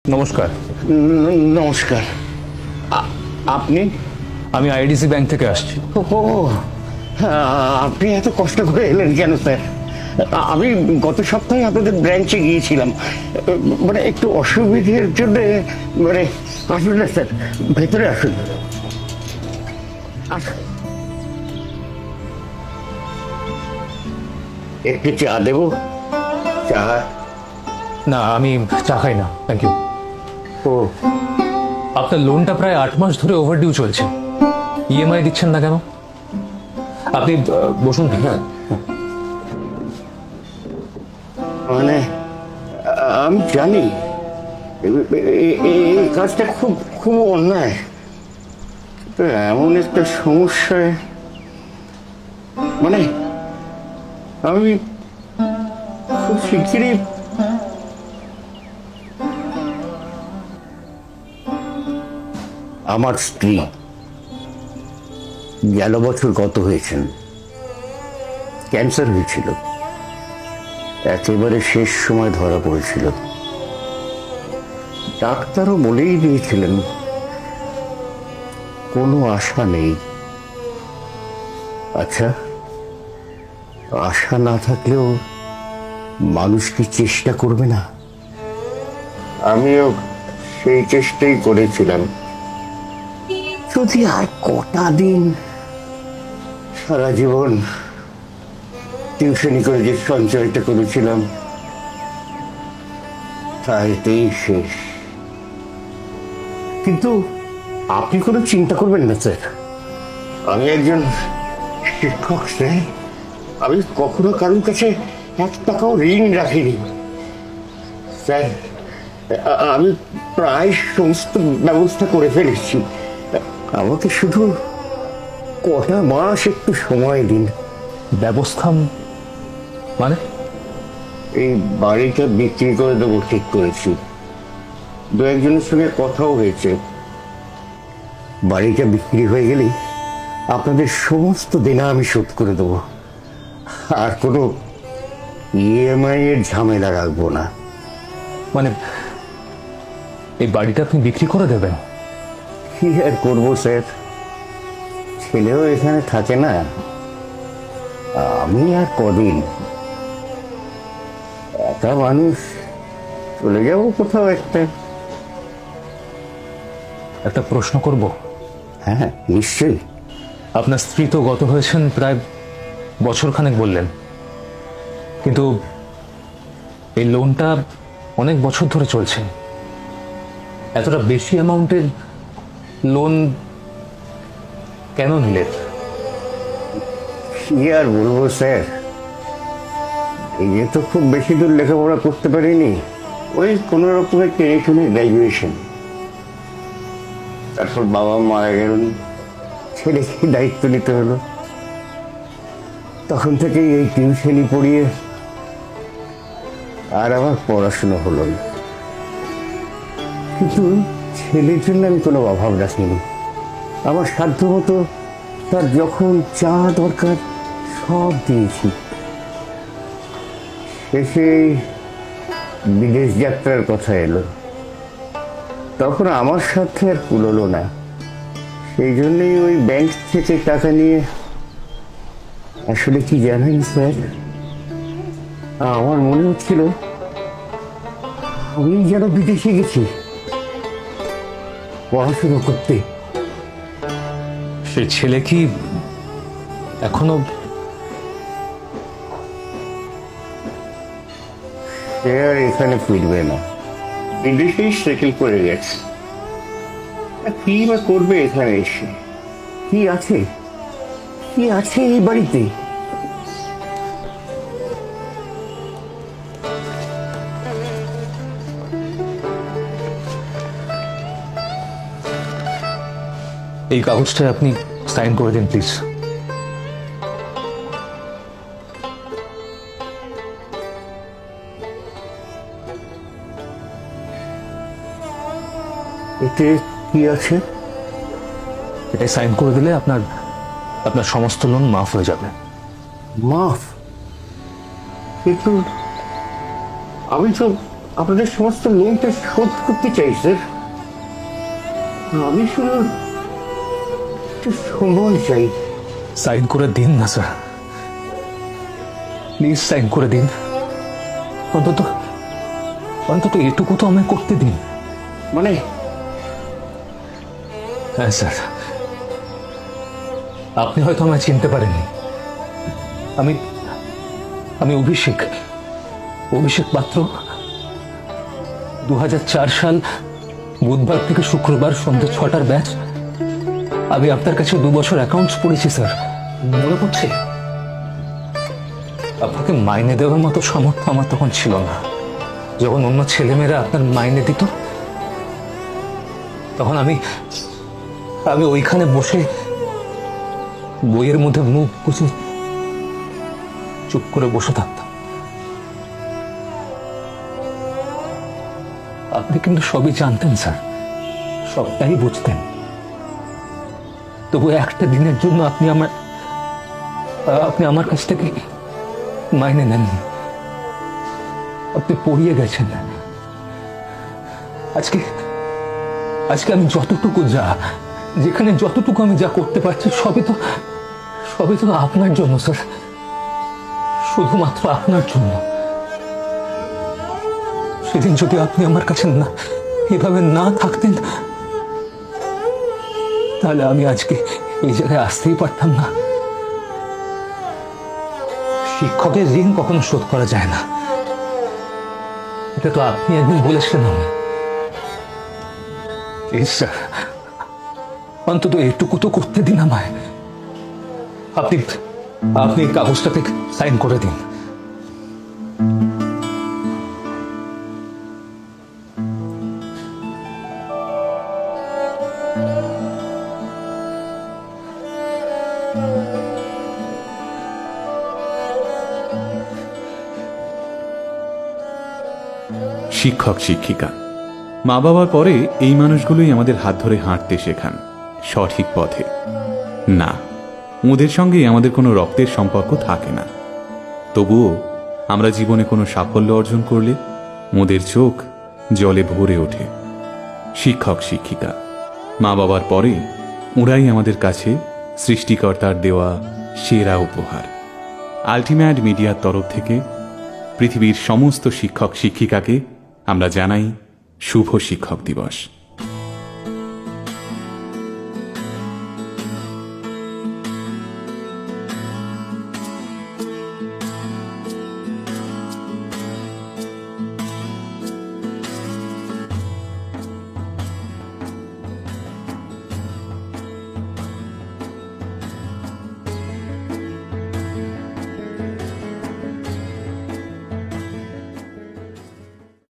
নমস্কার। নমস্কার। আপনি? আমি আইডিসি ব্যাংক থেকে আসছি। ও, আপনি এত কষ্ট করে এলেন কেন স্যার? আমি গত সপ্তাহে আপনাদের ব্রাঞ্চে গিয়েছিলাম, মানে একটু অসুবিধের জন্য। মানে আসুন না স্যার, ভেতরে আসুন। একটু চা দেবো? চা? না, আমি চা খাই না, থ্যাংক ইউ। ও, আপনার লোনটা প্রায় 8 মাস ধরে ওভারডিউ চলছে, ইএমআই দিচ্ছেন না কেন? আপনি বসুন। হ্যাঁ, মানে আমি জানি এই কাজটা খুব খুব অন্যায়, তো এমন একটা সমস্যায় মানে আমি খুব শিগগিরই আমার স্ত্রী গেল বছর গত হয়েছেন, ক্যান্সার হয়েছিল, একেবারে শেষ সময় ধরা পড়েছিল। ডাক্তারও বলেই দিয়েছিলেন কোনো আশা নেই। আচ্ছা, আশা না থাকলেও মানুষ কি চেষ্টা করবে না? আমিও সেই চেষ্টাই করেছিলাম। যদি আর কটা দিন, সারা জীবন টিউশনি করে যে সঞ্চয়টা করেছিলাম তা এতেই শেষ। কিন্তু আপনি কোনো চিন্তা করবেন না স্যার, আমি একজন শিক্ষক স্যার, আমি কখনো কারোর কাছে 1 টাকাও ঋণ রাখিনি স্যার। আমি প্রায় সমস্ত ব্যবস্থা করে ফেলেছি, আমাকে শুধু কটা মাস একটু সময় দিন। ব্যবস্থা মানে? এই বাড়িটা বিক্রি করে দেবো ঠিক করেছি, 2-1 জনের সঙ্গে কথাও হয়েছে। বাড়িটা বিক্রি হয়ে গেলেই আপনাদের সমস্ত দেনা আমি শোধ করে দেবো, আর কোনো ইএমআই এর ঝামেলা রাখবো না। মানে এই বাড়িটা আপনি বিক্রি করে দেবেন? কি আর করবো স্যার, ছেলেও এখানে থাকে না, আমি আর কদিন একা মানুষ, চলে যাবো কোথাও একটা। একটা প্রশ্ন করব? হ্যাঁ, নিশ্চয়ই। আপনার স্ত্রী তো গত হয়েছেন প্রায় বছরখানেক বললেন, কিন্তু এই লোনটা অনেক বছর ধরে চলছে। এতটা বেশি অ্যামাউন্টের লোন কেন নিলেন? কি আর বলবো স্যার, এই যে তো খুব বেশি দূর লেখাপড়া করতে পারিনি, ওই কোনো রকমের টেনে শুনে গ্র্যাজুয়েশন। তারপর বাবা মারা গেলেন, ছেলেকে দায়িত্ব নিতে হলো, তখন থেকেই এই টিউশনি পড়িয়ে আর আমার পড়াশোনা হলো না। কিন্তু ছেলের জন্য আমি কোনো অভাব রাখিনি, আমার সাধ্য মতো তার যখন যা দরকার সব দিয়েছি। শেষে বিদেশ যাত্রার কথা এলো, তখন আমার সাথে আর কুলোলো না, সেই জন্যই ওই ব্যাংক থেকে টাকা নিয়ে। আসলে কি জানেন স্যার, আমার মনে হচ্ছিল আমি যেন বিদেশে গেছি পড়াশোনা করতে। সে ছেলে কি এখনো? সে আর এখানে ফিরবে না, বিদেশেই সেটেল করে গেছে। কি বা করবে এখানে এসে? কি আছে, কি আছে এই বাড়িতে? এই কাগজটায় আপনি সাইন করে দিন প্লিজ। এতে কি আছে? এটাই সাইন করে দিলে আপনার আপনার সমস্ত লোন মাফ হয়ে যাবে। মাফ? কিন্তু আমি তো আপনাদের সমস্ত লোনটা শোধ করতে চাই স্যার। আমি শুধু একটু সময় চাই। সাইন করে দিন না স্যার, প্লিজ সাইন করে দিন। অন্তত অন্তত এটুকু তো আমায় করতে দিন। মানে হ্যাঁ স্যার, আপনি হয়তো আমায় চিনতে পারেননি। আমি আমি অভিষেক পাত্র। 2004 সাল বুধবার থেকে শুক্রবার সন্ধ্যে 6টার ব্যাচ। আমি আপনার কাছে 2 বছর অ্যাকাউন্টস পড়েছি স্যার, মনে পড়ছে? আপনাকে মাইনে দেওয়ার মতো সামর্থ্য আমার তখন ছিল না। যখন অন্য ছেলেমেয়েরা আপনার মাইনে দিত, তখন আমি ওইখানে বসে বইয়ের মধ্যে মুখ গুজে চুপ করে বসে থাকতাম। আপনি কিন্তু সবই জানতেন স্যার, সবটাই বুঝতেন। তবু একটা দিনের জন্য আপনি আমার কাছ থেকে মাইনে নেননি। আপনি পড়িয়ে গেছেন। আজকে আমি যতটুকু যেখানে যতটুকু আমি যা করতে পারছি সবই তো আপনার জন্য স্যার, শুধুমাত্র আপনার জন্য। সেদিন যদি আপনি আমার কাছে এভাবে না থাকতেন, তাহলে আমি আজকে এই জায়গায় আসতেই পারতাম না। শিক্ষকের ঋণ কখনো শোধ করা যায় না, এটা তো আপনি একদিন বলেছিলেন আমি। স্যার, অন্তত এটুকু তো করতে দিন আমায়। আপনি কাগজটাতে সাইন করে দিন। শিক্ষক শিক্ষিকা, মা বাবার পরে এই মানুষগুলোই আমাদের হাত ধরে হাঁটতে শেখান সঠিক পথে। না, ওদের সঙ্গে আমাদের কোনো রক্তের সম্পর্ক থাকে না। তবুও আমরা জীবনে কোনো সাফল্য অর্জন করলে ওদের চোখ জলে ভরে ওঠে। শিক্ষক শিক্ষিকা, মা বাবার পরে ওরাই আমাদের কাছে সৃষ্টিকর্তার দেওয়া সেরা উপহার। আল্টিমেট মিডিয়ার তরফ থেকে পৃথিবীর সমস্ত শিক্ষক শিক্ষিকাকে আমরা জানাই শুভ শিক্ষক দিবস।